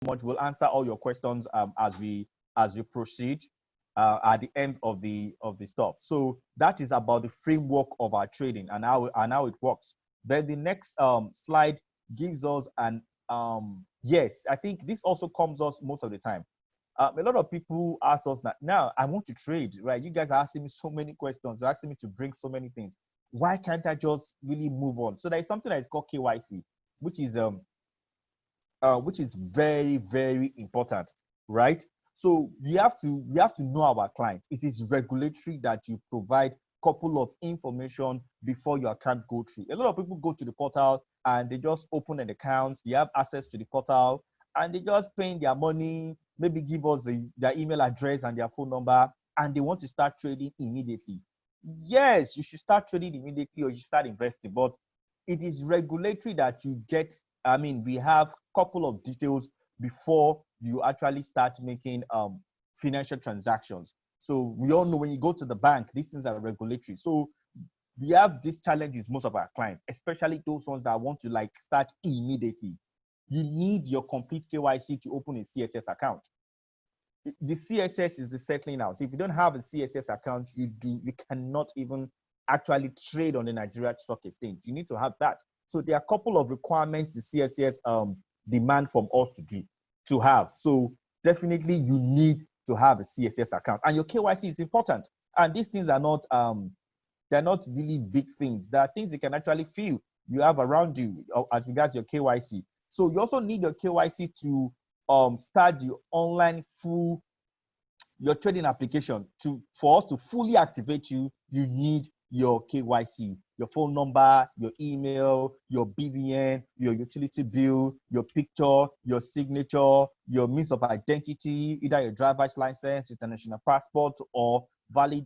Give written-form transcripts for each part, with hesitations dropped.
much. We'll answer all your questions as we proceed at the end of the stuff. So that is about the framework of our trading and how it works. Then the next slide gives us an yes, I think this also comes us most of the time. A lot of people ask us that now I want to trade, right? You guys are asking me so many questions. You're asking me to bring so many things. Why can't I just really move on? So there is something that is called KYC, which is very, very important, right? So we have to know our client. It is regulatory that you provide couple of information before your account go through. A lot of people go to the portal and they just open an account. They have access to the portal and they just paying their money, maybe give us their email address and their phone number, and they want to start trading immediately. Yes, you should start trading immediately or you should start investing, but it is regulatory that you get. I mean, we have a couple of details before you actually start making financial transactions. So we all know when you go to the bank, these things are regulatory. So we have these challenges most of our clients, especially those ones that want to like start immediately. You need your complete KYC to open a CSS account. The CSS is the settling out. So if you don't have a CSS account, you cannot even actually trade on the Nigeria Stock Exchange. You need to have that. So there are a couple of requirements the CSS demand from us to have. So definitely you need to have a CSS account, and your KYC is important. And these things are not they're not really big things. There are things you can actually feel you have around you as regards your KYC. So you also need your KYC to start your online your trading application. For us to fully activate you, you need your KYC, your phone number, your email, your BVN, your utility bill, your picture, your signature, your means of identity, either your driver's license, international passport, or valid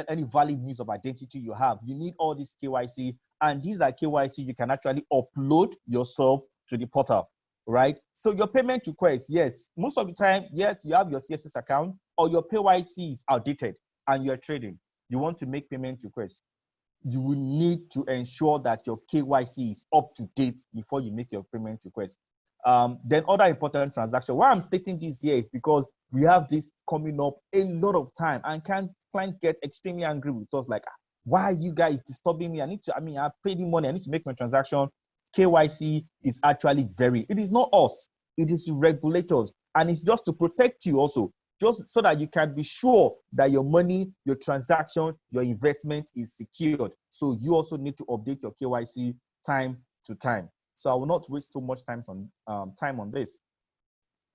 any valid means of identity you have. You need all this KYC, and these are KYC you can actually upload yourself to the portal, right? So your payment request, yes, most of the time, yes, you have your CSS account or your KYC is outdated and you're trading. You want to make payment requests, you will need to ensure that your KYC is up to date before you make your payment request. Then other important transactions. Why I'm stating this here is because we have this coming up a lot of time, and clients get extremely angry with us, like, why are you guys disturbing me? I paid you money, I need to make my transaction. KYC is actually it is not us, it is regulators, and it's just to protect you also, just so that you can be sure that your money, your transaction, your investment is secured. So you also need to update your KYC time to time. So I will not waste too much time on this.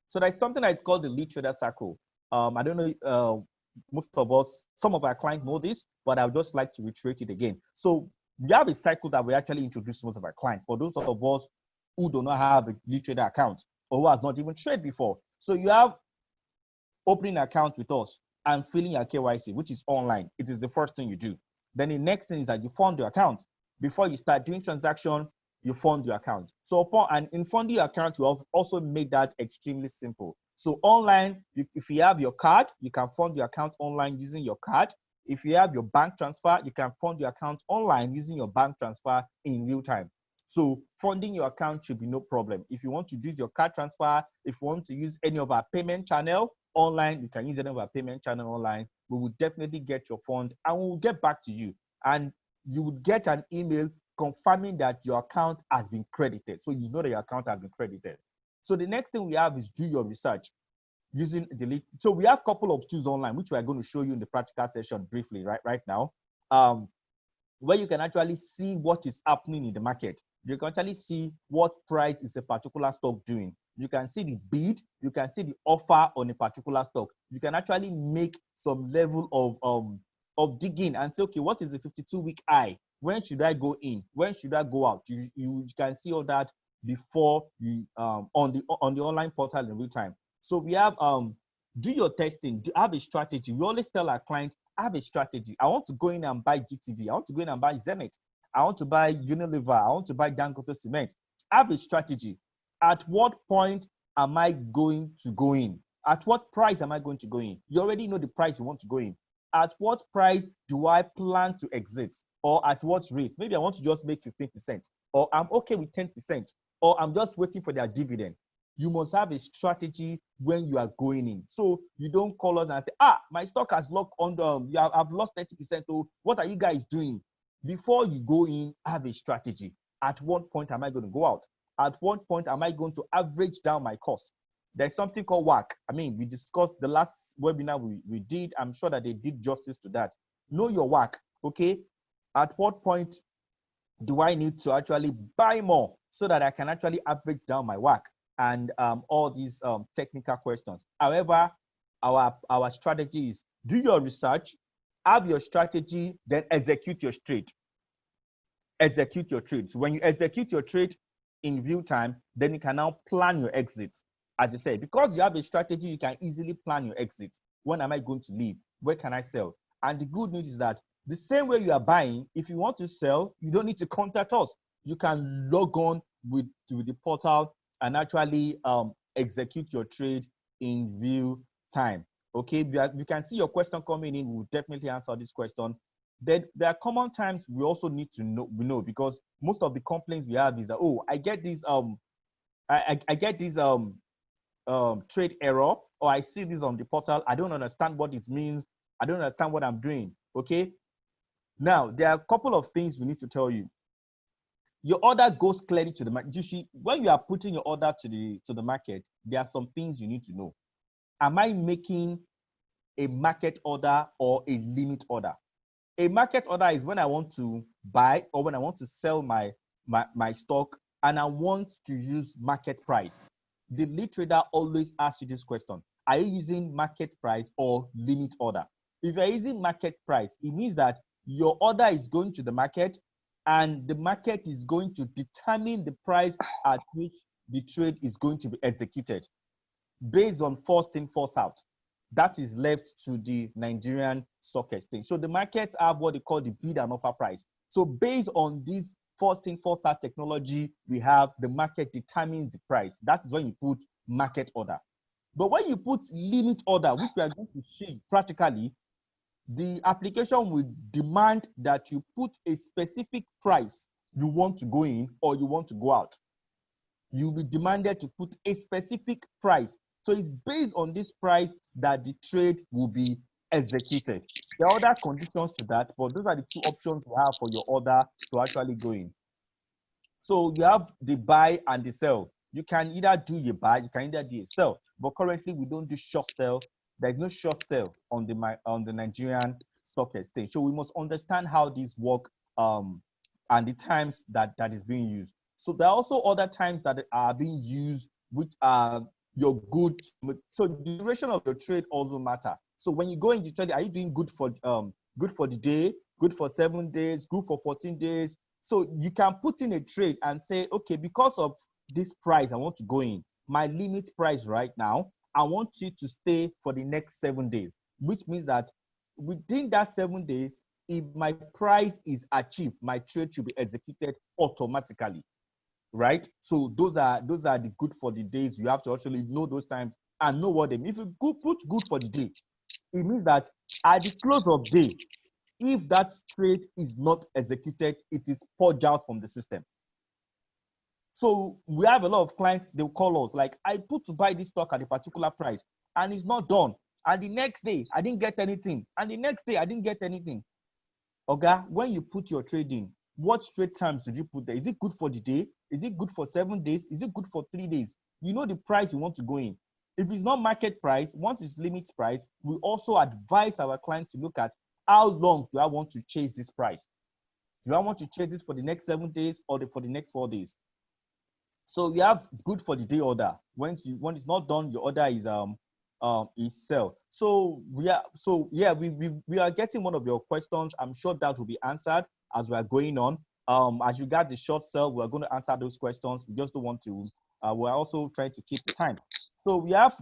So there's something that is called the LeadTrader circle. I don't know, most of us, some of our clients know this, but I would just like to reiterate it again. So we have a cycle that we actually introduce to most of our clients. For those of us who do not have a LeadTrader account or who has not even traded before. So you have opening an account with us and filling your KYC, which is online. It is the first thing you do. Then the next thing is that you fund your account. Before you start doing transaction, you fund your account. So in funding your account, you have also made that extremely simple. So online, if you have your card, you can fund your account online using your card. If you have your bank transfer, you can fund your account online using your bank transfer in real time. So funding your account should be no problem. If you want to use your card transfer, if you want to use any of our payment channel online, you can use any of our payment channel online. We will definitely get your fund and we will get back to you. And you would get an email confirming that your account has been credited. So you know that your account has been credited. So the next thing we have is do your research using delete. So we have a couple of tools online, which we are going to show you in the practical session briefly right now, where you can actually see what is happening in the market. You can actually see what price is a particular stock doing. You can see the bid, you can see the offer on a particular stock. You can actually make some level of digging and say, okay, what is the 52-week high? When should I go in? When should I go out? You can see all that before you on the online portal in real time. So we have do your testing, have a strategy. We always tell our clients, have a strategy. I want to go in and buy GTV. I want to go in and buy Zenith. I want to buy Unilever. I want to buy Dangote Cement. Have a strategy. At what point am I going to go in? At what price am I going to go in? You already know the price you want to go in. At what price do I plan to exit? Or at what rate? Maybe I want to just make 15%, or I'm okay with 10%, or I'm just waiting for their dividend. you must have a strategy when you are going in. So you don't call us and say, my stock has locked on I've lost 30%. Oh, what are you guys doing? Before you go in, have a strategy. At what point am I going to go out? At what point am I going to average down my cost? There's something called WAC. I mean, we discussed the last webinar we did. I'm sure that they did justice to that. Know your WAC, okay? At what point do I need to actually buy more so that I can actually average down my WAC? And all these technical questions. However, our strategy is do your research, have your strategy, then execute your trade. Execute your trade. So when you execute your trade in real time, then you can now plan your exit. As I said, because you have a strategy, you can easily plan your exit. When am I going to leave? Where can I sell? And the good news is that the same way you are buying, if you want to sell, you don't need to contact us. You can log on to the portal and actually execute your trade in real time. Okay, you can see your question coming in. We'll definitely answer this question. Then there are common times we also need to know because most of the complaints we have is that, I get this I get this trade error, or I see this on the portal. I don't understand what it means. I don't understand what I'm doing. Okay. Now there are a couple of things we need to tell you. Your order goes clearly to the market. You see, when you are putting your order to the market, there are some things you need to know. Am I making a market order or a limit order? A market order is when I want to buy or when I want to sell my stock and I want to use market price. The LeadTrader always asks you this question. Are you using market price or limit order? If you're using market price, it means that your order is going to the market and the market is going to determine the price at which the trade is going to be executed based on first in, first out. That is left to the Nigerian Stock Exchange. So the markets have what they call the bid and offer price. So based on this first in, first out technology, we have the market determines the price. That is when you put market order. But when you put limit order, which we are going to see practically, the application will demand that you put a specific price you want to go in or you want to go out. You'll be demanded to put a specific price. So it's based on this price that the trade will be executed. There are other conditions to that, but those are the two options we have for your order to actually go in. So you have the buy and the sell. You can either do a buy, you can either do a sell. But currently we don't do short sell. There's no short sell on the Nigerian Stock Exchange. So we must understand how these work and the times that is being used. So there are also other times that are being used, which are your good. So the duration of your trade also matter. So when you go into trade, are you doing good for the day, good for 7 days, good for 14 days? So you can put in a trade and say, okay, because of this price, I want to go in. My limit price right now, I want you to stay for the next 7 days, which means that within that 7 days, if my price is achieved, my trade should be executed automatically. Right? So those are the good for the days. You have to actually know those times and know what they mean. If you put good for the day, it means that at the close of day, if that trade is not executed, it is purged out from the system. So we have a lot of clients, they'll call us like, I put to buy this stock at a particular price and it's not done. And the next day, I didn't get anything. And the next day, I didn't get anything. Okay, when you put your trade in, what trade times did you put there? Is it good for the day? Is it good for 7 days? Is it good for 3 days? You know the price you want to go in. If it's not market price, once it's limit price, we also advise our client to look at how long do I want to chase this price? Do I want to chase this for the next 7 days or for the next 4 days? So we have good for the day order. When it's not done, your order is sell. So we are getting one of your questions. I'm sure that will be answered as we are going on. As you got the short sell, we're going to answer those questions. We just don't want to. We're also trying to keep the time. So we have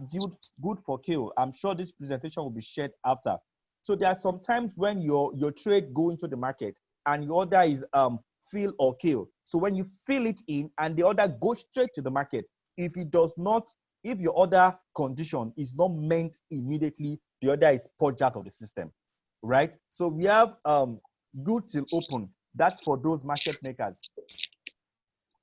good for kill. I'm sure this presentation will be shared after. So there are some times when your trade go into the market and your order is fill or kill. So when you fill it in and the order goes straight to the market, if your order condition is not meant immediately, the order is purged out of the system, right? So we have good till open. That's for those market makers.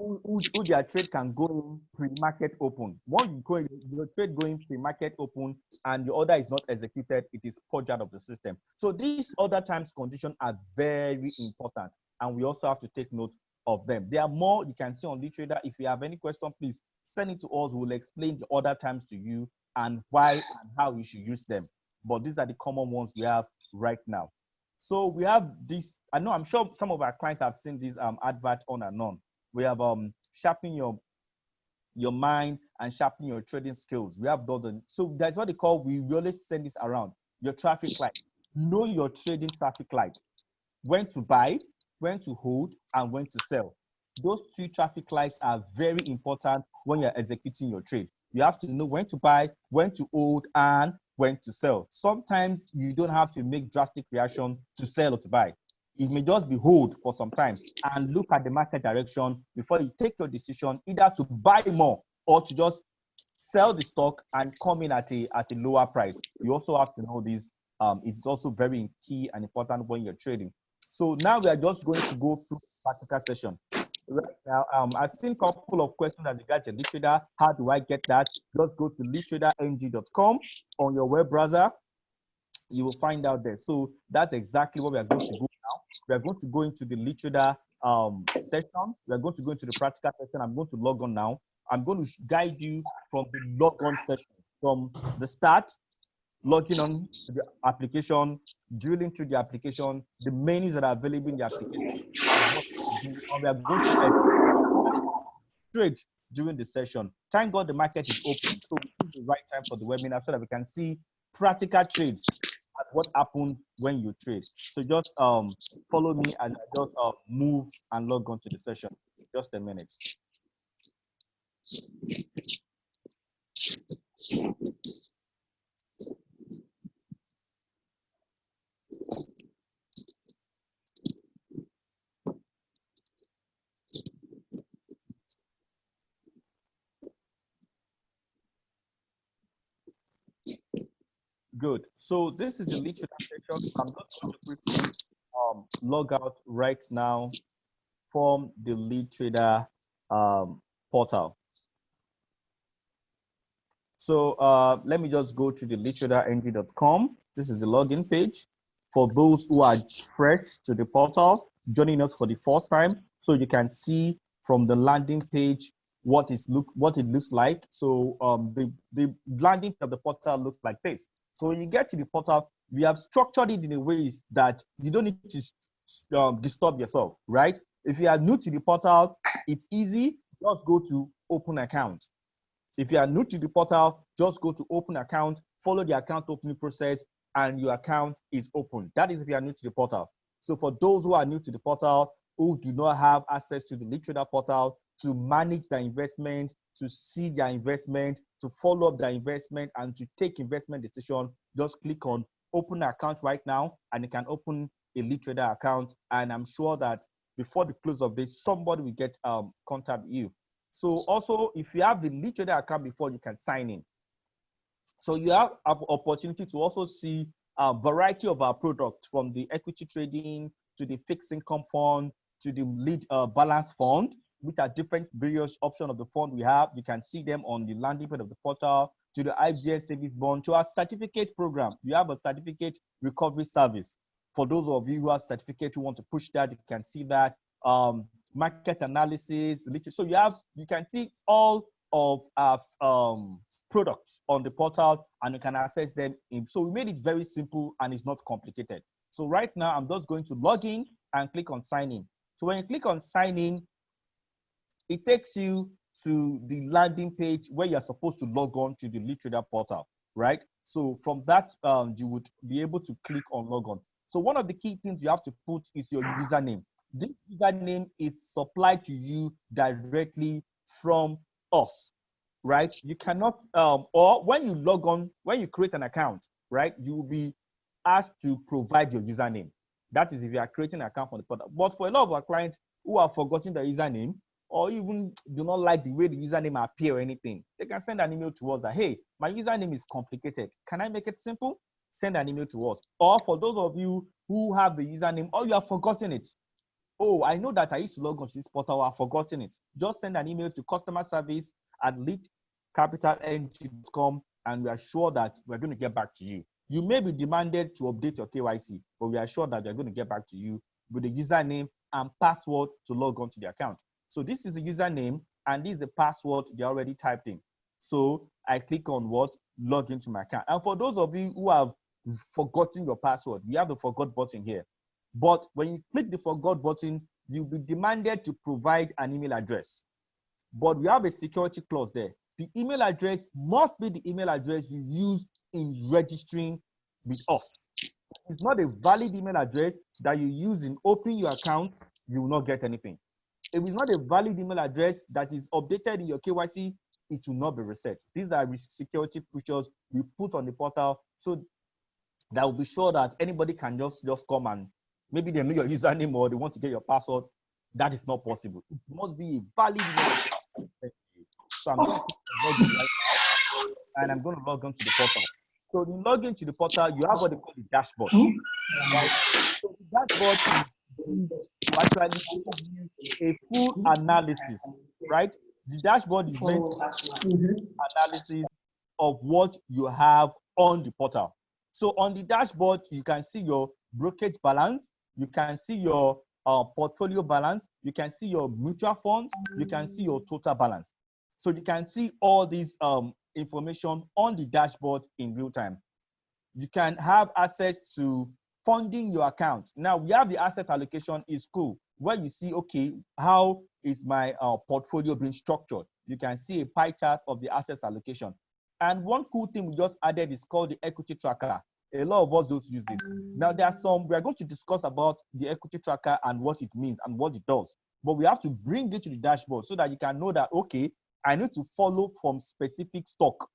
who their trade can go in pre-market open. Once you go in, your trade going pre-market open and your order is not executed, it is purged out of the system. So these other times conditions are very important, and we also have to take note of them. There are more you can see on LeadTrader. If you have any question, please send it to us. We'll explain the other times to you and why and how you should use them. But these are the common ones we have right now. So we have this. I'm sure some of our clients have seen this advert on and on. We have sharpening your mind and sharpening your trading skills. We have done so that's what they call, we really send this around, your traffic light. Know your trading traffic light. When to buy, when to hold, and when to sell. Those three traffic lights are very important when you're executing your trade. You have to know when to buy, when to hold, and when to sell. Sometimes you don't have to make drastic reaction to sell or to buy. It may just be hold for some time and look at the market direction before you take your decision either to buy more or to just sell the stock and come in at a lower price. You also have to know this. It's also very key and important when you're trading. So now we are just going to go through the practical session. Right now, I've seen a couple of questions that regard to LeadTrader. How do I get that? Just go to leadtraderng.com on your web browser. You will find out there. So that's exactly what we are going to go now. We are going to go into the LeadTrader session. We are going to go into the practical session. I'm going to log on now. I'm going to guide you from the logon session, from the start, logging on to the application, drilling through the application, the menus that are available in the application, and what to do. And we are going to trade during the session. Thank God the market is open, so this is the right time for the webinar so that we can see practical trades and what happens when you trade. So just follow me and just move and log on to the session. Just a minute. Good. So this is the LeadTrader session. I'm just going to quickly log out right now from the LeadTrader portal. So let me just go to the leadtraderng.com. This is the login page for those who are fresh to the portal, joining us for the first time. So you can see from the landing page what it looks like. So the landing of the portal looks like this. So when you get to the portal, we have structured it in a way that you don't need to disturb yourself, right? If you are new to the portal, it's easy. Just go to open account. If you are new to the portal, just go to open account, follow the account opening process, and your account is open. That is if you are new to the portal. So for those who are new to the portal, who do not have access to the LeadTrader portal to manage their investment, to see their investment, to follow up their investment, and to take investment decision, just click on open account right now, and you can open a LeadTrader account. And I'm sure that before the close of this, somebody will get contact you. So also, if you have the LeadTrader account before, you can sign in. So you have an opportunity to also see a variety of our products, from the equity trading to the fixed income fund to the lead balance fund, which are different various options of the fund we have. You can see them on the landing page of the portal, to the IBS savings bond, to our certificate program. You have a certificate recovery service. For those of you who have certificate who want to push that, you can see that. Market analysis. So you can see all of our products on the portal, and you can access them. So we made it very simple and it's not complicated. So right now, I'm just going to log in and click on sign in. So when you click on sign in, it takes you to the landing page where you're supposed to log on to the LeadTrader portal, right? So from that, you would be able to click on log on. So one of the key things you have to put is your username. This username is supplied to you directly from us, right? You cannot, or when you log on, when you create an account, right, you will be asked to provide your username. That is if you are creating an account for the portal. But for a lot of our clients who have forgotten their username, or even do not like the way the username appear or anything, they can send an email to us that, hey, my username is complicated. Can I make it simple? Send an email to us. Or for those of you who have the username or you have forgotten it, oh, I know that I used to log on to this portal, I've forgotten it. Just send an email to customer service at leadcapitalng.com, and we are sure that we're going to get back to you. You may be demanded to update your KYC, but we are sure that we're going to get back to you with the username and password to log on to the account. So this is the username, and this is the password they already typed in. So I click on what? Log into my account. And for those of you who have forgotten your password, we have the forgot button here. But when you click the forgot button, you'll be demanded to provide an email address. But we have a security clause there. The email address must be the email address you use in registering with us. It's not a valid email address that you use in opening your account, you will not get anything. If it's not a valid email address that is updated in your KYC, it will not be reset. These are security features we put on the portal, so that will be sure that anybody can just come and maybe they know your username or they want to get your password. That is not possible. It must be a valid email address. So I'm going to log in right now, and I'm going to log on to the portal. So when you log into the portal, you have what they call the dashboard. Right? So the dashboard is actually a full analysis, right? The dashboard is meant to be analysis of what you have on the portal. So on the dashboard, you can see your brokerage balance, you can see your portfolio balance, you can see your mutual funds, you can see your total balance. So you can see all these information on the dashboard in real time. You can have access to funding your account. Now we have the asset allocation is cool, where you see, okay, how is my portfolio being structured? You can see a pie chart of the assets allocation. And one cool thing we just added is called the equity tracker. A lot of us don't use this. Now we are going to discuss about the equity tracker and what it means and what it does. But we have to bring it to the dashboard so that you can know that, okay, I need to follow from specific stock.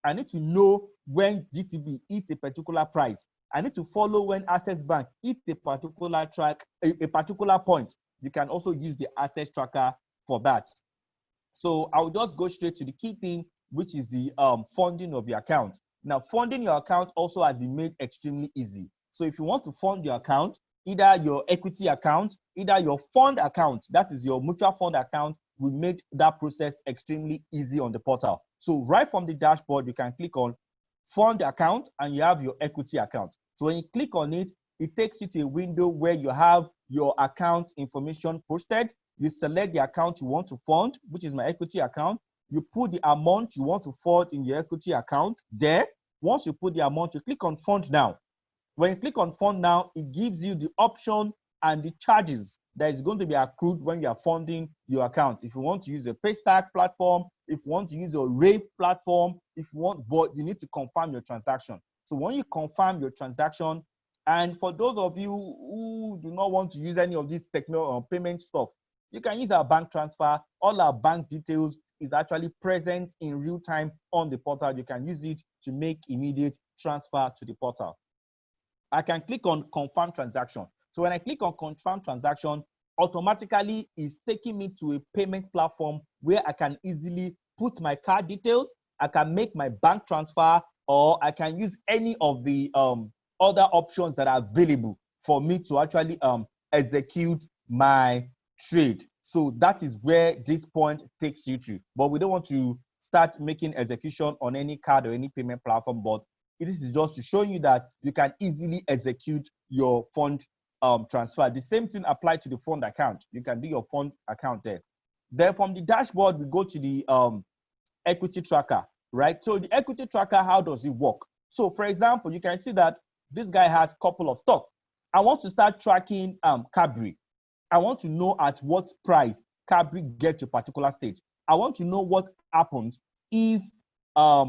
I need to know when GTB hits a particular price. I need to follow when Access Bank hits a particular a particular point. You can also use the Access Tracker for that. So I'll just go straight to the key thing, which is the funding of your account. Now, funding your account also has been made extremely easy. So if you want to fund your account, either your equity account, either your fund account, that is your mutual fund account, we made that process extremely easy on the portal. So right from the dashboard, you can click on fund account and you have your equity account. So when you click on it, it takes you to a window where you have your account information posted. You select the account you want to fund, which is my equity account. You put the amount you want to fund in your equity account there. Once you put the amount, you click on fund now. When you click on fund now, it gives you the option and the charges that is going to be accrued when you are funding your account. If you want to use a Paystack platform, if you want to use a Rave platform, if you want, but you need to confirm your transaction. So when you confirm your transaction, and for those of you who do not want to use any of this payment stuff, you can use our bank transfer. All our bank details is actually present in real time on the portal. You can use it to make immediate transfer to the portal. I can click on confirm transaction. So when I click on confirm transaction, automatically it's taking me to a payment platform where I can easily put my card details, I can make my bank transfer, or I can use any of the other options that are available for me to actually execute my trade. So that is where this point takes you to. But we don't want to start making execution on any card or any payment platform, but this is just to show you that you can easily execute your fund transfer. The same thing applies to the fund account. You can do your fund account there. Then from the dashboard, we go to the equity tracker, right? So the equity tracker, how does it work? So for example, you can see that this guy has a couple of stocks. I want to start tracking Cadbury. I want to know at what price Cadbury gets to a particular stage. I want to know what happens if I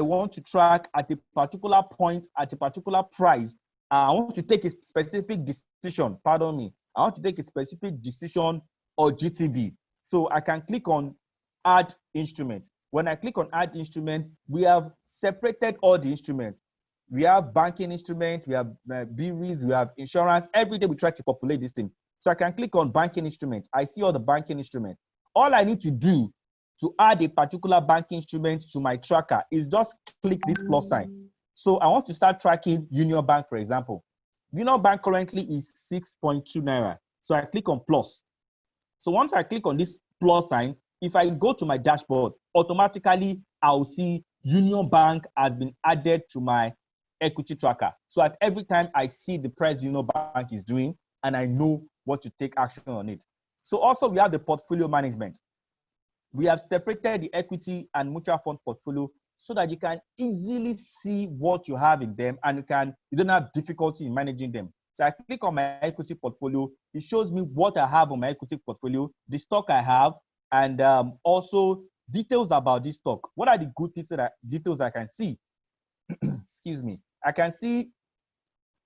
want to track at a particular point, at a particular price. I want to take a specific decision, pardon me. I want to take a specific decision or GTB. So I can click on add instrument. When I click on add instrument, we have separated all the instruments. We have banking instrument, we have BRIs, we have insurance. Every day we try to populate this thing. So I can click on banking instrument. I see all the banking instruments. All I need to do to add a particular banking instrument to my tracker is just click this plus sign. So I want to start tracking Union Bank, for example. Union Bank currently is 6.2 naira. So I click on plus. So once I click on this plus sign, if I go to my dashboard, automatically I'll see Union Bank has been added to my equity tracker. So at every time I see the price Union Bank is doing, and I know what to take action on it. So also we have the portfolio management. We have separated the equity and mutual fund portfolio so that you can easily see what you have in them, and you don't have difficulty in managing them. So I click on my equity portfolio. It shows me what I have on my equity portfolio, the stock I have, and also details about this stock. What are the good details I can see? Excuse me. I can see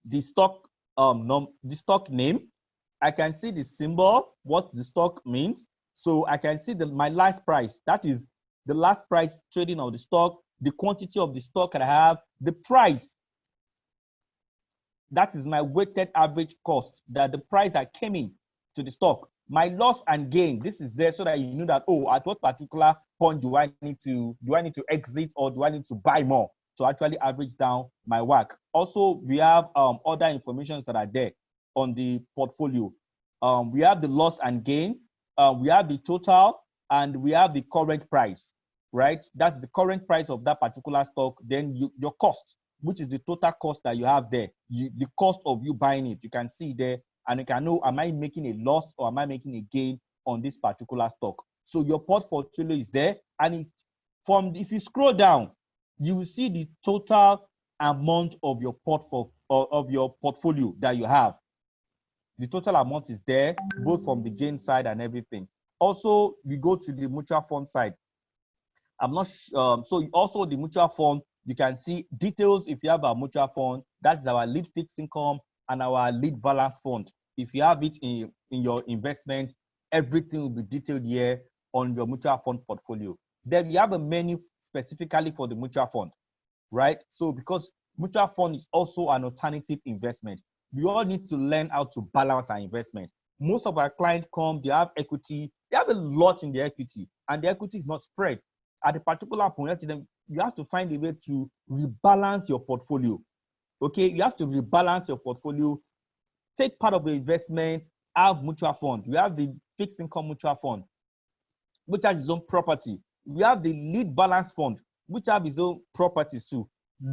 the stock the stock name. I can see the symbol, what the stock means. So I can see my last price. That is the last price trading of the stock, the quantity of the stock that I have, the price. That is my weighted average cost, that the price I came in to the stock. My loss and gain, this is there so that you know that, oh, at what particular point do I need to exit, or do I need to buy more to actually average down my WACC. Also, we have other informations that are there on the portfolio. We have the loss and gain, we have the total, and we have the current price, right? That's the current price of that particular stock. Then your cost, which is the total cost that you have there, the cost of you buying it, you can see there, and you can know, am I making a loss or am I making a gain on this particular stock? So your portfolio is there, and if you scroll down, you will see the total amount of your portfolio that you have. The total amount is there, both from the gain side and everything. Also, we go to the mutual fund side. So also the mutual fund, you can see details. If you have a mutual fund, that's our lead fixed income and our lead balance fund. If you have it in your investment, everything will be detailed here on your mutual fund portfolio. Then you have a menu specifically for the mutual fund, right? So because mutual fund is also an alternative investment, we all need to learn how to balance our investment. Most of our clients they have equity, they have a lot in the equity, and the equity is not spread. At a particular point, you have to find a way to rebalance your portfolio. Okay, you have to rebalance your portfolio. Take part of the investment, have mutual fund. We have the fixed income mutual fund, which has its own property. We have the lead balance fund, which have its own properties too.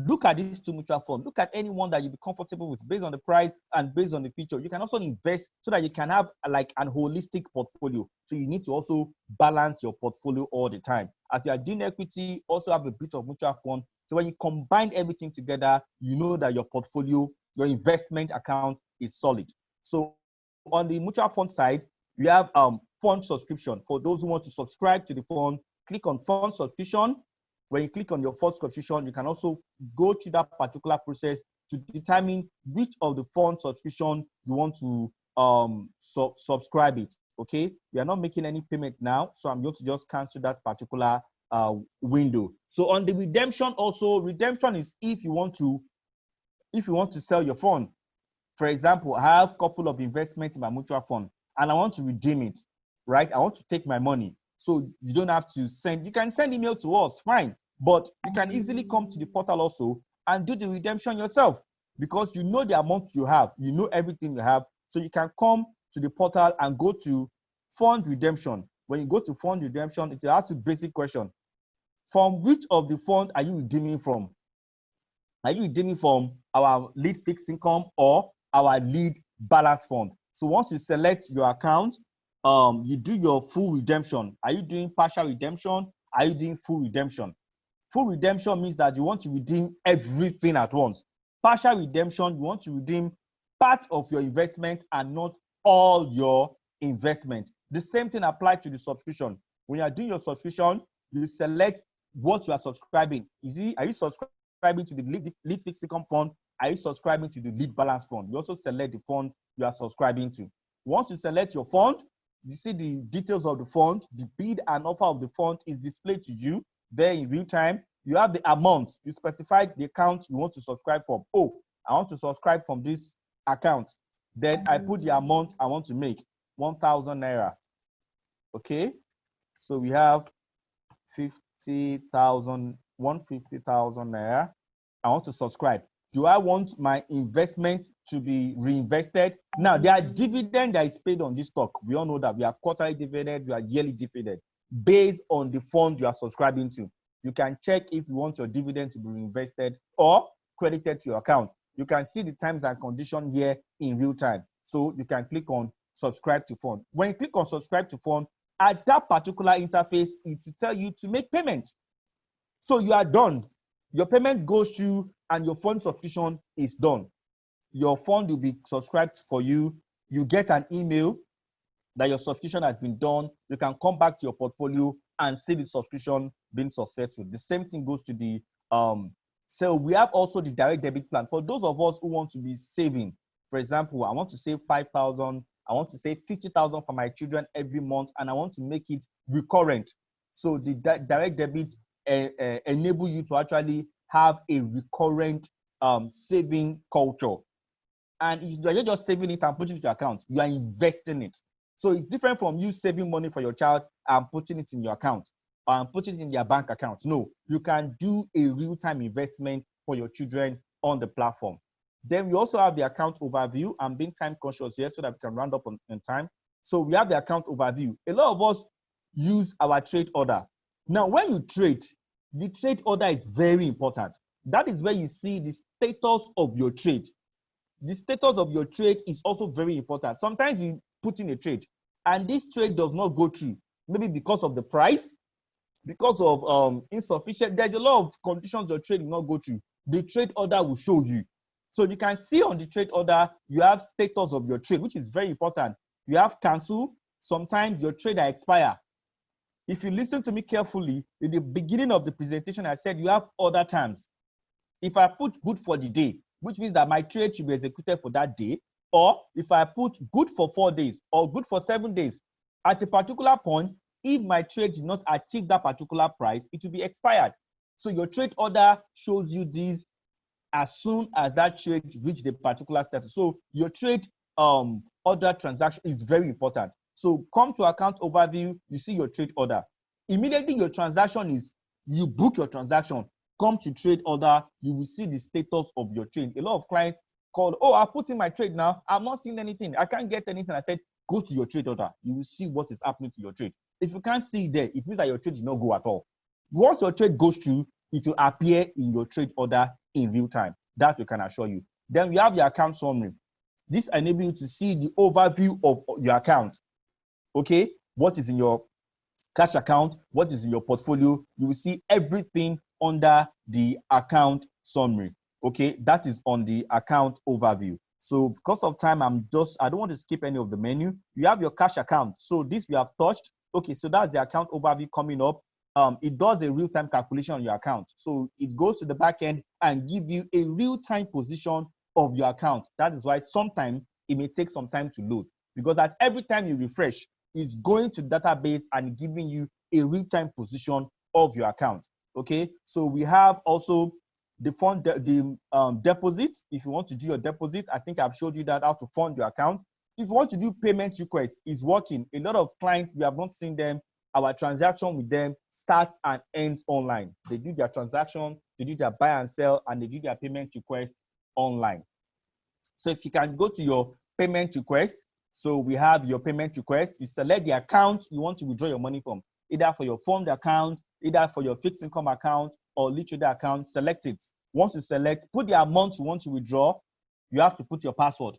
Look at these two mutual funds. Look at any one that you'll be comfortable with based on the price and based on the feature. You can also invest so that you can have like an holistic portfolio. So you need to also balance your portfolio all the time. As you are doing equity, also have a bit of mutual fund. So when you combine everything together, you know that your portfolio, your investment account is solid. So on the mutual fund side, we have fund subscription. For those who want to subscribe to the fund, click on fund subscription. When you click on your fund subscription, you can also go through that particular process to determine which of the fund subscription you want to subscribe it. Okay, we are not making any payment now, so I'm going to just cancel that particular window. So on the redemption, also redemption is if you want to sell your fund. For example, I have a couple of investments in my mutual fund and I want to redeem it, right? I want to take my money. So you don't have to you can send email to us, fine. But you can easily come to the portal also and do the redemption yourself, because you know the amount you have, you know everything you have. So you can come to the portal and go to fund redemption. When you go to fund redemption, it asks you basic question. From which of the fund are you redeeming from? Are you redeeming from our lead fixed income or our lead balance fund? So once you select your account, you do your full redemption. Are you doing partial redemption? Are you doing full redemption? Full redemption means that you want to redeem everything at once. Partial redemption, you want to redeem part of your investment and not all your investment. The same thing applies to the subscription. When you are doing your subscription, you select what you are subscribing. Are you subscribing to the lead fixed income fund? Are you subscribing to the lead balance fund? You also select the fund you are subscribing to. Once you select your fund, you see the details of the fund. The bid and offer of the fund is displayed to you there in real time. You have the amount. You specify the account you want to subscribe from. Oh, I want to subscribe from this account. Then I put the amount I want to make, 1,000 naira. Okay, so we have 50,000, 150,000 naira. I want to subscribe. Do I want my investment to be reinvested? Now, there are dividend that is paid on this stock. We all know that we have quarterly dividend, we have yearly dividend based on the fund you are subscribing to. You can check if you want your dividend to be reinvested or credited to your account. You can see the terms and conditions here in real time. So you can click on subscribe to fund. When you click on subscribe to fund, at that particular interface, it will tell you to make payment. So you are done. Your payment goes through and your fund subscription is done. Your fund will be subscribed for you. You get an email that your subscription has been done. You can come back to your portfolio and see the subscription being successful. The same thing goes to the so we have also the direct debit plan for those of us who want to be saving. For example, I want to save 5,000, I want to save 50,000 for my children every month, and I want to make it recurrent. So the direct debit enable you to actually have a recurrent saving culture. And you're just saving it and putting it to your account. You are investing it. So it's different from you saving money for your child and putting it in your account and putting it in their bank account. No, you can do a real-time investment for your children on the platform. Then we also have the account overview. I'm being time conscious here so that we can round up on time. So we have the account overview. A lot of us use our trade order. Now, when you trade, the trade order is very important. That is where you see the status of your trade. The status of your trade is also very important. Sometimes we put in a trade and this trade does not go through, maybe because of the price, because of insufficient. There's a lot of conditions your trade will not go through. The trade order will show you. So you can see on the trade order, you have status of your trade, which is very important. You have cancel. Sometimes your trade expire. If you listen to me carefully, in the beginning of the presentation, I said you have other terms. If I put good for the day, which means that my trade should be executed for that day, or if I put good for 4 days or good for 7 days, at a particular point, if my trade did not achieve that particular price, it will be expired. So your trade order shows you this as soon as that trade reached the particular status. So your trade order transaction is very important. So come to account overview, you see your trade order. Immediately your transaction is, you book your transaction, come to trade order, you will see the status of your trade. A lot of clients call, oh, I put in my trade now, I'm not seeing anything, I can't get anything. I said, go to your trade order, you will see what is happening to your trade. If you can't see it there, it means that your trade did not go at all. Once your trade goes through, it will appear in your trade order in real time. That we can assure you. Then we have the account summary. This enables you to see the overview of your account. Okay, what is in your cash account, what is in your portfolio, you will see everything under the account summary. Okay, that is on the account overview. So because of time, I don't want to skip any of the menu. You have your cash account. So this we have touched. Okay, so that's the account overview coming up. It does a real-time calculation on your account. So it goes to the back end and give you a real-time position of your account. That is why sometimes it may take some time to load, because at every time you refresh, it's going to database and giving you a real-time position of your account. Okay, so we have also the fund, deposit. If you want to do your deposit, I think I've showed you that how to fund your account. If you want to do payment requests, it's working. A lot of clients, we have not seen them. Our transaction with them starts and ends online. They do their transaction, they do their buy and sell, and they do their payment request online. So if you can go to your payment request, so we have your payment request. You select the account you want to withdraw your money from, either for your fund account, either for your fixed income account or LeadTrader account. Select it. Once you select, put the amount you want to withdraw. You have to put your password.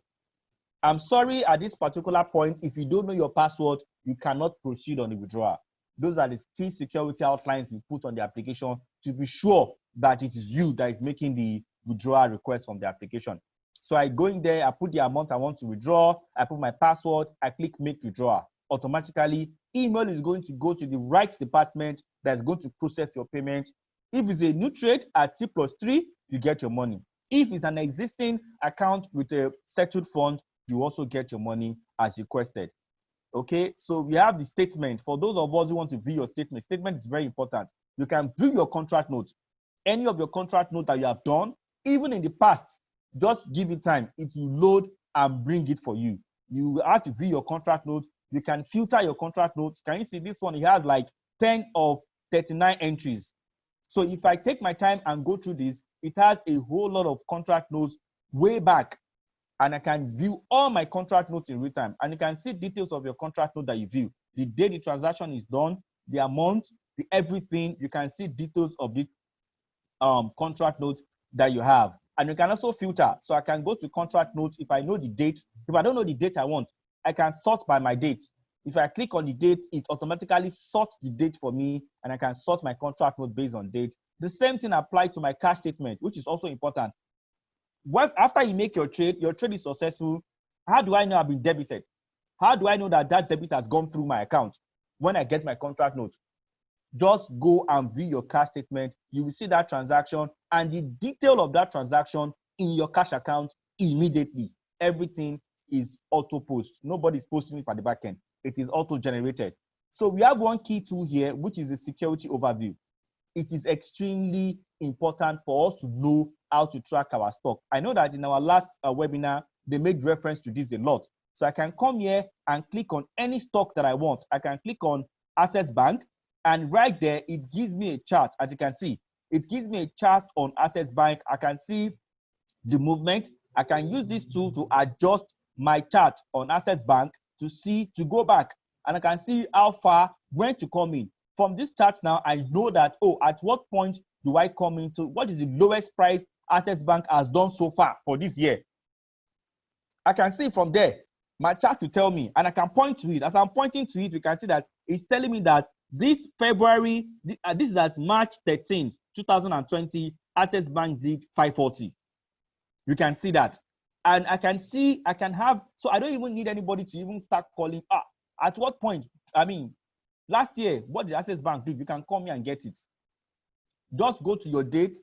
I'm sorry, at this particular point, if you don't know your password, you cannot proceed on the withdrawal. Those are the key security outlines you put on the application to be sure that it is you that is making the withdrawal request from the application. So I go in there, I put the amount I want to withdraw, I put my password, I click make withdrawal. Automatically, email is going to go to the right department that's going to process your payment. If it's a new trade at T+3, you get your money. If it's an existing account with a settled fund, you also get your money as requested. Okay, so we have the statement. For those of us who want to view your statement, statement is very important. You can view your contract notes. Any of your contract notes that you have done, even in the past, just give it time. It will load and bring it for you. You have to view your contract notes. You can filter your contract notes. Can you see this one? It has like 10 of 39 entries. So if I take my time and go through this, it has a whole lot of contract notes way back, and I can view all my contract notes in real time. And you can see details of your contract note that you view, the day the transaction is done, the amount, the everything. You can see details of the contract notes that you have. And you can also filter. So I can go to contract notes if I know the date. If I don't know the date I want, I can sort by my date. If I click on the date, it automatically sorts the date for me, and I can sort my contract note based on date. The same thing applies to my cash statement, which is also important. After you make your trade is successful. How do I know I've been debited? How do I know that that debit has gone through my account? When I get my contract note, just go and view your cash statement. You will see that transaction and the detail of that transaction in your cash account immediately. Everything is auto post. Nobody's posting it at the back end. It is auto generated. So we have one key tool here, which is the security overview. It is extremely important for us to know how to track our stock. I know that in our last webinar, they made reference to this a lot. So I can come here and click on any stock that I want. I can click on Access Bank, and right there, it gives me a chart. As you can see, it gives me a chart on Access Bank. I can see the movement. I can use this tool to adjust my chart on Access Bank to go back, and I can see how far, when to come in. From this chart now, I know that, oh, at what point do I come into, what is the lowest price Access Bank has done so far for this year? I can see from there, my chart will tell me, and I can point to it. As I'm pointing to it, we can see that it's telling me that this February, this is at March 13th, 2020, Access Bank did 540. You can see that. And I can see, I can have, so I don't even need anybody to even start calling. At what point, I mean, last year, what did Access Bank do? You can come here and get it. Just go to your date,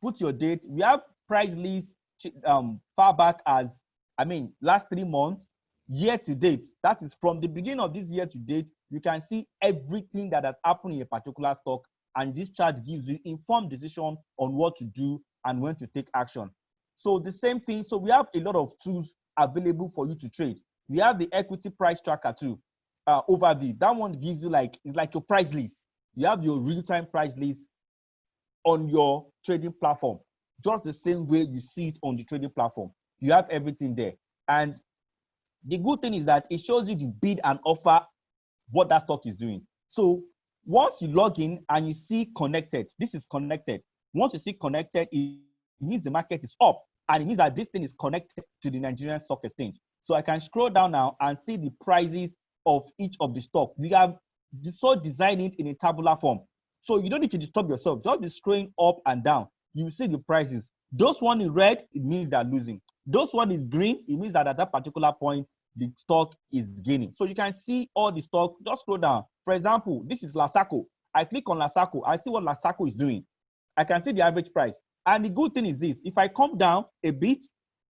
put your date. We have price list far back as, I mean, last 3 months, year to date. That is from the beginning of this year to date. You can see everything that has happened in a particular stock, and this chart gives you informed decision on what to do and when to take action. So the same thing. So we have a lot of tools available for you to trade. We have the equity price tracker too. Overview. That one gives you it's like your price list. You have your real-time price list on your trading platform, just the same way you see it on the trading platform. You have everything there. And the good thing is that it shows you the bid and offer, what that stock is doing. So once you log in and you see connected, this is connected. Once you see connected, it means the market is up, and it means that this thing is connected to the Nigerian Stock Exchange. So I can scroll down now and see the prices of each of the stock. We have designed it in a tabular form. So you don't need to disturb yourself. Just be scrolling up and down. You see the prices. Those one in red, it means they're losing. Those one is green, it means that at that particular point, the stock is gaining. So you can see all the stock. Just scroll down. For example, this is Lasaco. I click on Lasaco. I see what Lasaco is doing. I can see the average price. And the good thing is this. If I come down a bit,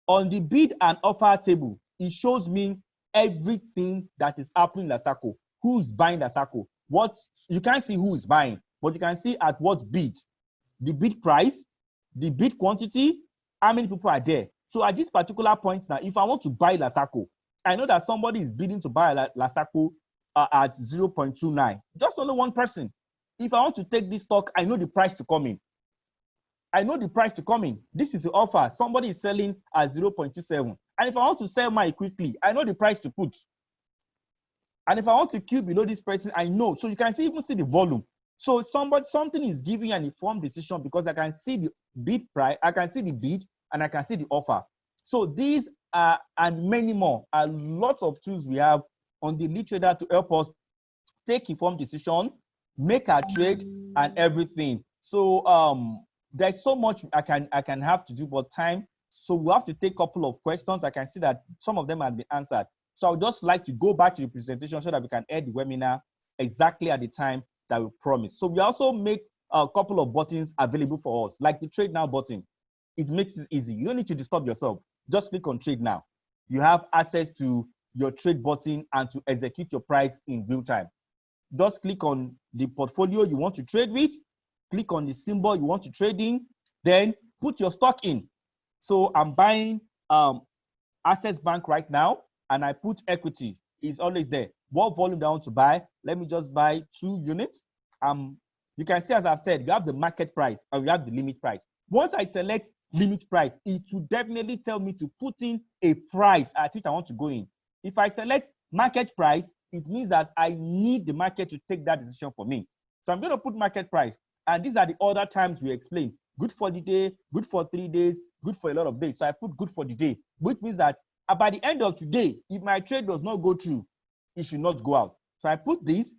on the bid and offer table, it shows me everything that is happening in Lasaco. Who is buying Lasaco? What, you can't see who is buying, but you can see at what bid. The bid price, the bid quantity, how many people are there. So at this particular point now, if I want to buy Lasaco, I know that somebody is bidding to buy Lasaco at 0.29. Just only one person. If I want to take this stock, I know the price to come in. I know the price to come in. This is the offer. Somebody is selling at 0.27. And if I want to sell mine quickly, I know the price to put. And if I want to queue below this person, I know. So you can even see the volume. So something is giving an informed decision because I can see the bid price, I can see the bid, and I can see the offer. So these are, and many more, are lots of tools we have on the LeadTrader to help us take informed decision, make our trade, and everything. So there's so much I can have to do, but time. So we have to take a couple of questions. I can see that some of them have been answered. So I would just like to go back to the presentation so that we can end the webinar exactly at the time that we promised. So we also make a couple of buttons available for us, like the Trade Now button. It makes it easy. You don't need to disturb yourself. Just click on Trade Now. You have access to your trade button and to execute your price in real time. Just click on the portfolio you want to trade with, click on the symbol you want to trade in, then put your stock in. So I'm buying Access Bank right now, and I put equity. It's always there. What volume do I want to buy? Let me just buy 2 units. I'm You can see, as I've said, you have the market price and you have the limit price. Once I select limit price, it will definitely tell me to put in a price at which I want to go in. If I select market price, it means that I need the market to take that decision for me. So I'm going to put market price. And these are the other times we explain. Good for the day, good for 3 days, good for a lot of days. So I put good for the day, which means that by the end of today, if my trade does not go through, it should not go out. So I put this.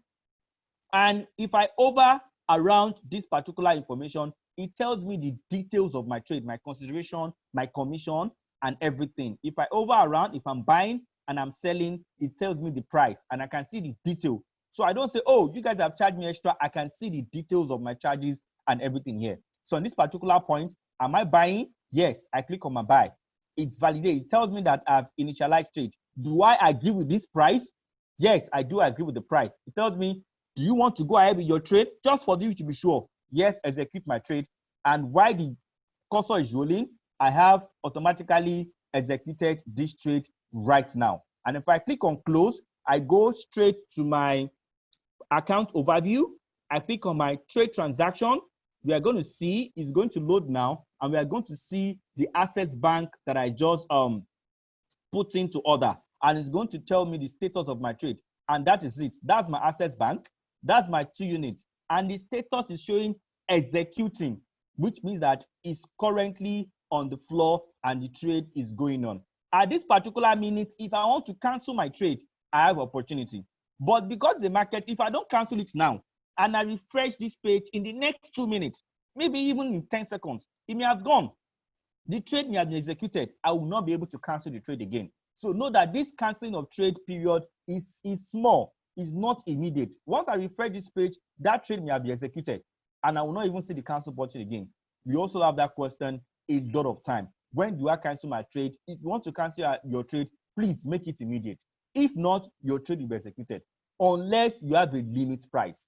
And if I over around this particular information, it tells me the details of my trade, my consideration, my commission, and everything. If I over around, if I'm buying and I'm selling, it tells me the price and I can see the detail. So I don't say, oh, you guys have charged me extra. I can see the details of my charges and everything here. So on this particular point, am I buying? Yes, I click on my buy. It's validated. It tells me that I've initialized trade. Do I agree with this price? Yes, I do agree with the price. It tells me, do you want to go ahead with your trade? Just for you to be sure. Yes, execute my trade. And while the cursor is rolling, I have automatically executed this trade right now. And if I click on close, I go straight to my account overview. I click on my trade transaction. We are going to see, it's going to load now, and we are going to see the Access Bank that I just put into order. And it's going to tell me the status of my trade. And that is it. That's my Access Bank. That's my 2 units. And the status is showing executing, which means that it's currently on the floor and the trade is going on. At this particular minute, if I want to cancel my trade, I have opportunity. But because the market, if I don't cancel it now and I refresh this page in the next 2 minutes, maybe even in 10 seconds, it may have gone. The trade may have been executed. I will not be able to cancel the trade again. So know that this canceling of trade period is small, is not immediate. Once I refresh this page, that trade may have been executed and I will not even see the cancel button again. We also have that question a lot of time. When do I cancel my trade? If you want to cancel your trade, please make it immediate. If not, your trade will be executed unless you have a limit price,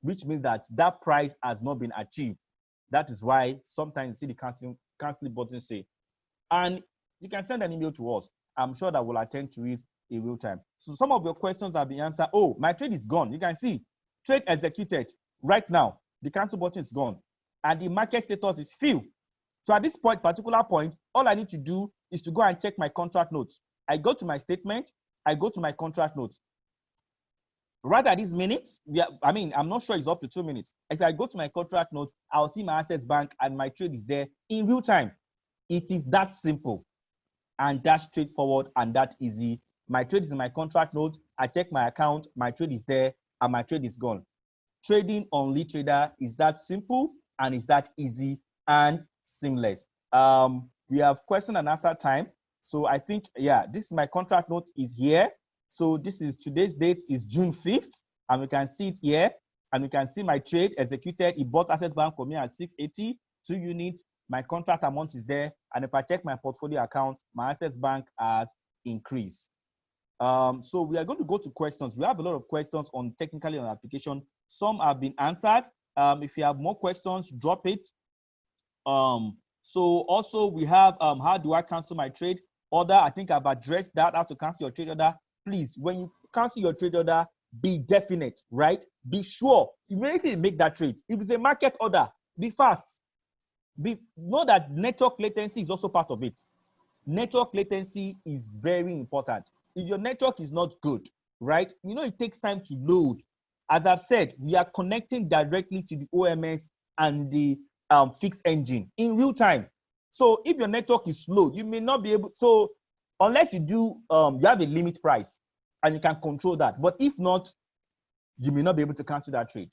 which means that that price has not been achieved. That is why sometimes you see the cancel button say, and you can send an email to us. I'm sure that we'll attend to it in real time. So some of your questions have been answered. Oh, my trade is gone. You can see trade executed right now. The cancel button is gone and the market status is filled. So at this particular point, all I need to do is to go and check my contract notes. I go to my statement, I go to my contract notes. Right at this minute, I'm not sure it's up to 2 minutes. If I go to my contract notes, I'll see my Access Bank and my trade is there in real time. It is that simple and that straightforward and that easy. My trade is in my contract note. I check my account, my trade is there, and my trade is gone. Trading on LeadTrader is that simple and is that easy and seamless. We have question and answer time. So I think, yeah, this is my contract note is here. So this is today's date is June 5th, and we can see it here. And we can see my trade executed. It bought Access Bank for me at 680, 2 units. My contract amount is there. And if I check my portfolio account, my Access Bank has increased. So we are going to go to questions. We have a lot of questions on technically on application. Some have been answered. If you have more questions, drop it. So also we have how do I cancel my trade order? I think I've addressed that, how to cancel your trade order. Please, when you cancel your trade order, be definite, right? Be sure. Immediately make that trade. If it's a market order, be fast. Know that network latency is also part of it. Network latency is very important. If your network is not good, right? It takes time to load. As I've said, we are connecting directly to the OMS and the fixed engine in real time. So if your network is slow, you may not be able. So unless you do, you have a limit price and you can control that. But if not, you may not be able to cancel that trade.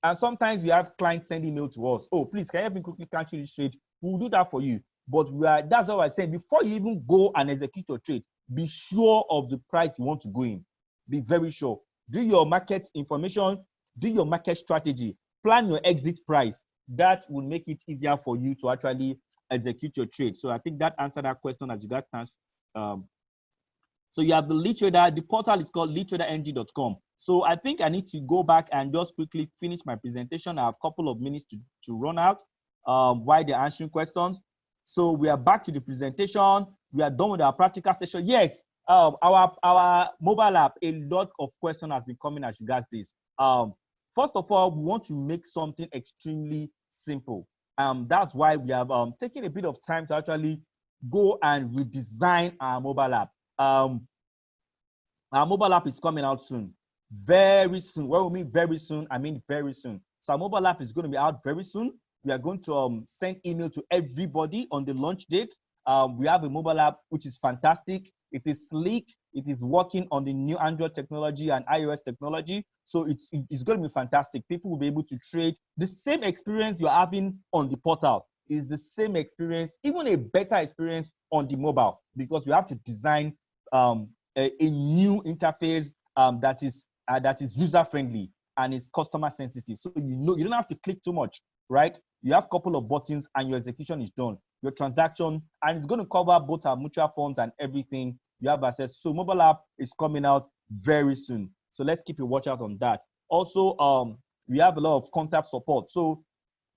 And sometimes we have clients send email to us. Oh, please, can you help me quickly cancel this trade? We'll do that for you. But that's what I said. Before you even go and execute your trade, be sure of the price you want to go in. Be very sure. Do your market information, do your market strategy, plan your exit price. That will make it easier for you to actually execute your trade. So I think that answered that question as you got chance. So you have the LeadTrader. The portal is called leadtraderng.com. So I think I need to go back and just quickly finish my presentation. I have a couple of minutes to run out while they're answering questions. So we are back to the presentation. We are done with our practical session. Yes, our mobile app, a lot of questions has been coming as regards this. First of all, we want to make something extremely simple. That's why we have taken a bit of time to actually go and redesign our mobile app. Our mobile app is coming out soon, very soon. What we mean very soon, I mean very soon. So our mobile app is going to be out very soon. We are going to send email to everybody on the launch date. We have a mobile app which is fantastic. It is sleek. It is working on the new Android technology and iOS technology. So it's going to be fantastic. People will be able to trade. The same experience you're having on the portal is the same experience, even a better experience on the mobile, because we have to design a new interface that is user friendly and is customer sensitive. So you don't have to click too much, right? You have a couple of buttons and your execution is done. Your transaction, and it's going to cover both our mutual funds and everything. You have access. So mobile app is coming out very soon. So let's keep a watch out on that. Also, we have a lot of contact support. So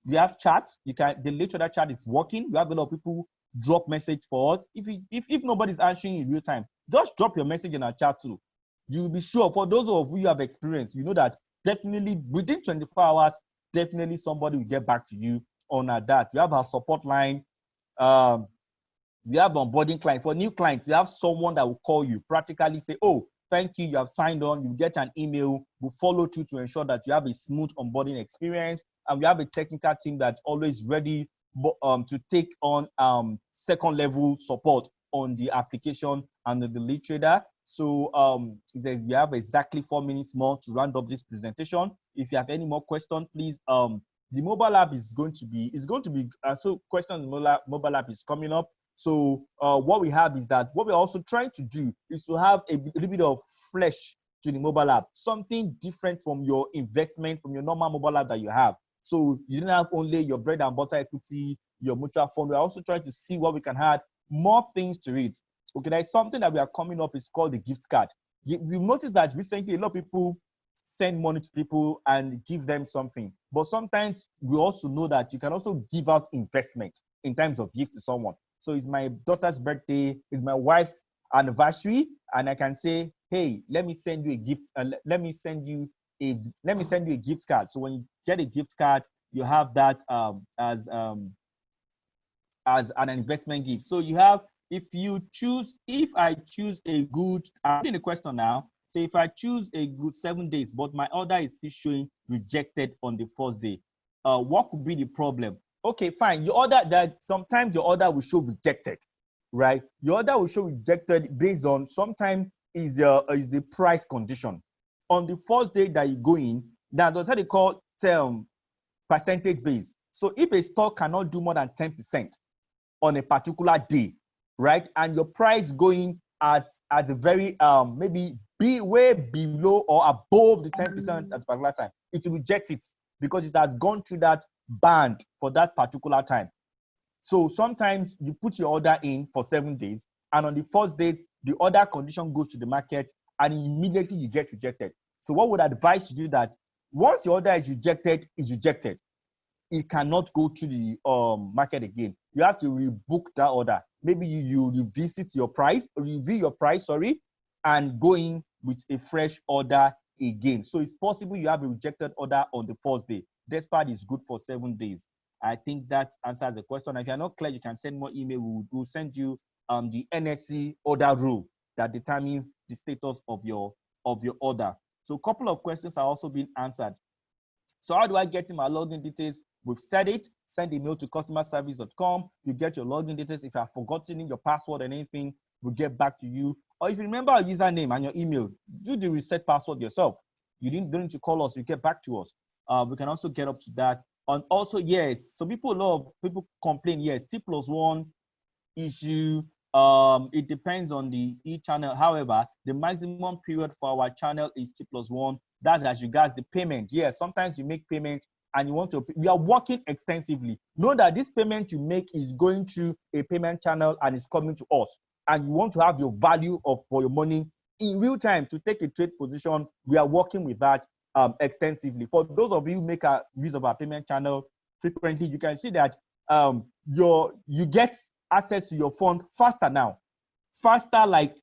we have chat. The LeadTrader chat is working. We have a lot of people drop message for us. If nobody's answering in real time, just drop your message in our chat too. You'll be sure, for those of you who have experience, you know that definitely within 24 hours, definitely somebody will get back to you on that. You have our support line. We have onboarding client. For new clients, we have someone that will call you, practically say, oh, thank you, you have signed on. You get an email. We'll follow through to ensure that you have a smooth onboarding experience. And we have a technical team that's always ready to take on second level support on the application and the LeadTrader. So we have exactly 4 minutes more to round up this presentation. If you have any more questions, please. The mobile app is going to be so question on the mobile app is coming up. So what we have is that what we're also trying to do is to have a little bit of flesh to the mobile app, something different from your investment, from your normal mobile app that you have. So you don't have only your bread and butter equity, your mutual fund. We're also trying to see what we can add more things to it. Okay, there's something that we are coming up. It's called the gift card. We've noticed that recently a lot of people send money to people and give them something. But sometimes we also know that you can also give out investment in terms of gift to someone. So it's my daughter's birthday, it's my wife's anniversary, and I can say, hey, let me send you a gift. Let me send you a gift card. So when you get a gift card, you have that as an investment gift. So you have, if I choose a good, I'm reading the question now. So if I choose a good 7 days, but my order is still showing rejected on the first day, what could be the problem? Okay, fine. Your order, that sometimes your order will show rejected, right? Your order will show rejected based on, sometimes is the price condition. On the first day that you go in, now that's how they call percentage base. So if a store cannot do more than 10% on a particular day, right, and your price going as a very maybe be way below or above the 10% at a particular time, it will reject it because it has gone through that band for that particular time. So sometimes you put your order in for 7 days, and on the first days, the order condition goes to the market, and immediately you get rejected. So what would I advise you to do that once your order is rejected, it cannot go to the market again. You have to rebook that order. Maybe you revisit your price, review your price, and go in with a fresh order again. So it's possible you have a rejected order on the first day. This part is good for 7 days. I think that answers the question. If you're not clear, you can send more email. We'll send you the NSC order rule that determines the status of your order. So a couple of questions are also being answered. So how do I get my login details? We've said it. Send email to customerservice.com. You get your login details. If you have forgotten your password and anything, we'll get back to you. Or if you remember our username and your email, do the reset password yourself. You don't need to call us. You get back to us. We can also get up to that. And also, yes, so a lot of people complain, yes, T+1 issue. It depends on each channel. However, the maximum period for our channel is T+1. That's as regards the payment. Yes, sometimes you make payment and you want to, we are working extensively. Know that this payment you make is going through a payment channel and is coming to us. And you want to have your value for your money in real time to take a trade position. We are working with that extensively. For those of you who make use of our payment channel frequently, you can see that you get access to your fund faster now. Faster, like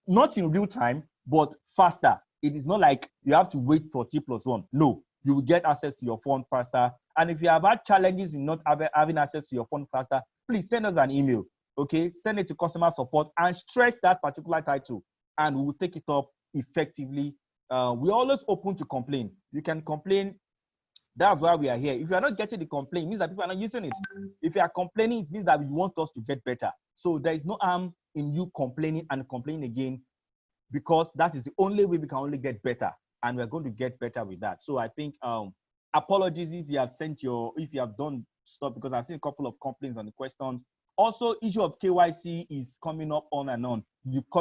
not in real time, but faster. It is not like you have to wait for T+1. No, you will get access to your fund faster. And if you have had challenges in not having access to your fund faster, please send us an email. Okay, send it to customer support and stress that particular title, and we will take it up effectively. We're always open to complain. You can complain. That's why we are here. If you are not getting the complaint, it means that people are not using it. If you are complaining, it means that you want us to get better. So there is no harm in you complaining and complaining again, because that is the only way we can only get better, and we're going to get better with that. So I think apologies if you have if you have done stuff, because I've seen a couple of complaints on the questions. Also, issue of KYC is coming up on and on.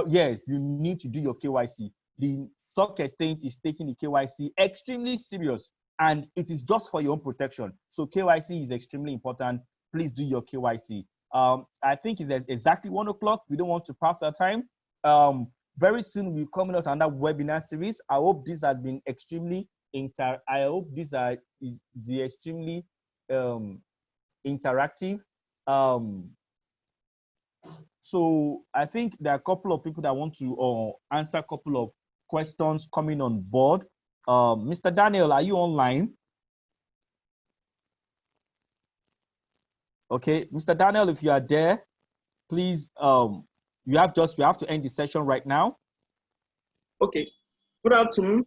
Yes, you need to do your KYC. The stock exchange is taking the KYC extremely serious, and it is just for your own protection. So KYC is extremely important. Please do your KYC. I think it's exactly 1 o'clock. We don't want to pass our time. Very soon we're coming out another webinar series. I hope this has been extremely extremely interactive. So I think there are a couple of people that want to answer a couple of questions coming on board. Mr. Daniel, are you online? Okay, Mr. Daniel, if you are there, please, we have to end the session right now. Okay. Good afternoon.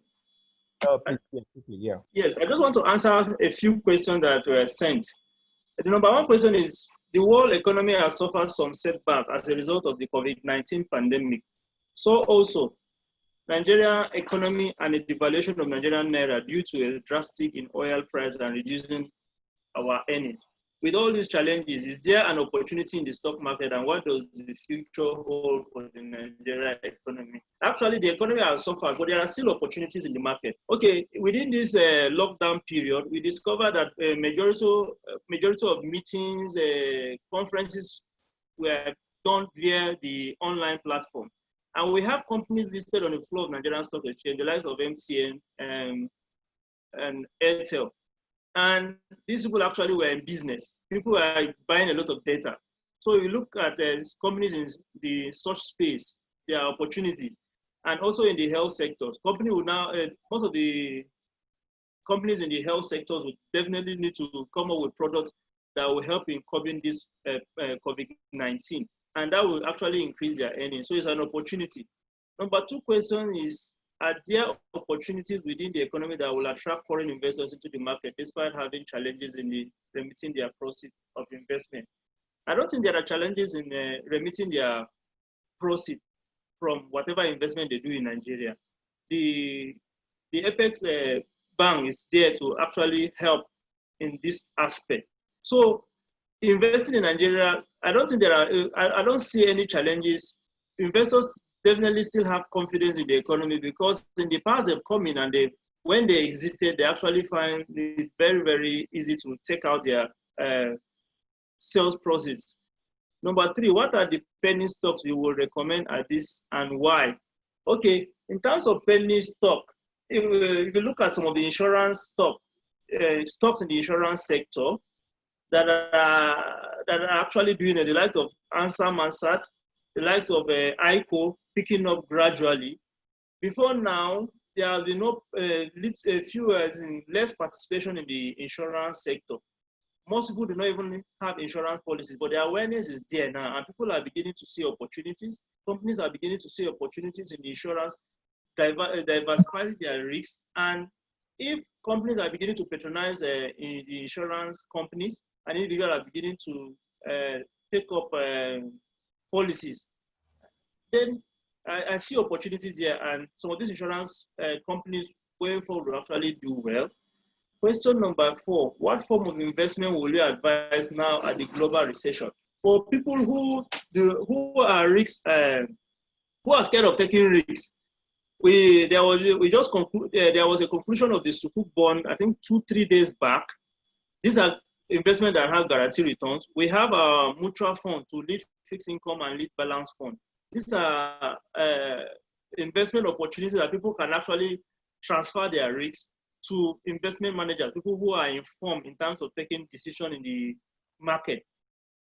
Yeah. Yes, I just want to answer a few questions that were sent. The number one question is, the world economy has suffered some setback as a result of the COVID-19 pandemic. So also, Nigeria economy and the devaluation of Nigerian naira due to a drastic in oil price and reducing our earnings. With all these challenges, is there an opportunity in the stock market, and what does the future hold for the Nigerian economy? Actually, the economy has suffered, but there are still opportunities in the market. Okay, within this lockdown period, we discovered that majority of meetings, conferences were done via the online platform. And we have companies listed on the floor of Nigerian Stock Exchange, the likes of MTN and Airtel. And these people actually were in business. People are buying a lot of data. So if you look at companies in the search space, there are opportunities. And also in the health sectors, most of the companies in the health sectors would definitely need to come up with products that will help in curbing this COVID-19. And that will actually increase their earnings. So it's an opportunity. Number two question is, are there opportunities within the economy that will attract foreign investors into the market despite having challenges in remitting their proceeds of investment? I don't think there are challenges in remitting their proceeds from whatever investment they do in Nigeria. The Apex Bank is there to actually help in this aspect. So investing in Nigeria, I don't see any challenges. Investors definitely still have confidence in the economy, because in the past they've come in and when they exited, they actually find it very, very easy to take out their sales proceeds. Number three, what are the penny stocks you would recommend at this and why? Okay, in terms of penny stock, if you look at some of the insurance stocks in the insurance sector that are actually doing it, the likes of Ansa Mansard, the likes of ICO picking up gradually. Before now, there has been less participation in the insurance sector. Most people do not even have insurance policies, but the awareness is there now, and people are beginning to see opportunities. Companies are beginning to see opportunities in the insurance, diversifying their risks. And if companies are beginning to patronize in the insurance companies, and individuals are beginning to take up policies, then I see opportunities there, and some of these insurance companies going forward will actually do well. Question number four, what form of investment will you advise now at the global recession? For people who are scared of taking risks, there was a conclusion of the Sukuk bond, I think 2-3 days back. These are investments that have guaranteed returns. We have a mutual fund to lead fixed income and lead balance fund. These are investment opportunities that people can actually transfer their risks to investment managers, people who are informed in terms of taking decisions in the market.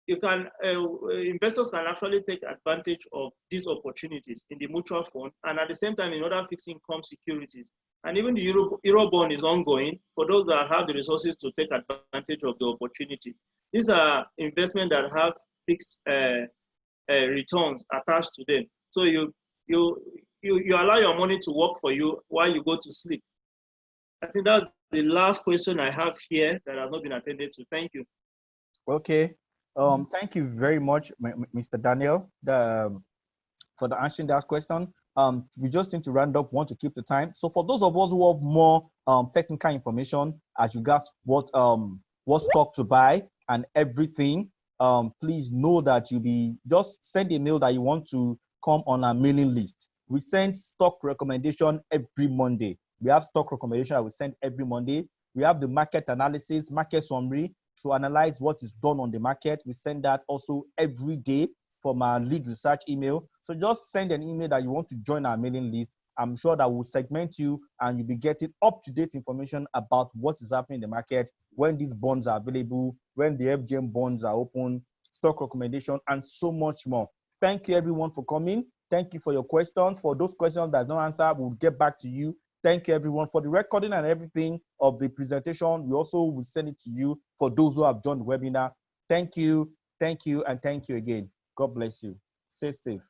Investors can actually take advantage of these opportunities in the mutual fund and at the same time in other fixed income securities. And even the Eurobond is ongoing for those that have the resources to take advantage of the opportunity. These are investments that have fixed returns attached to them. So you allow your money to work for you while you go to sleep. I think that's the last question I have here that has not been attended to. Thank you. Okay. Thank you very much, Mr. Daniel, for the answering that question. We just need to round up, want to keep the time. So for those of us who have more technical information as regards what stock to buy and everything, please know that you'll be just send a mail that you want to come on our mailing list. We send stock recommendation every Monday. We have stock recommendation that we send every Monday. We have the market analysis, market summary to analyze what is done on the market. We send that also every day from our lead research email. So just send an email that you want to join our mailing list. I'm sure that we'll segment you and you'll be getting up-to-date information about what is happening in the market, when these bonds are available, when the FGM bonds are open, stock recommendation, and so much more. Thank you everyone for coming. Thank you for your questions. For those questions that don't answer, we'll get back to you. Thank you everyone for the recording and everything of the presentation. We also will send it to you for those who have joined the webinar. Thank you, and thank you again. God bless you. Stay safe.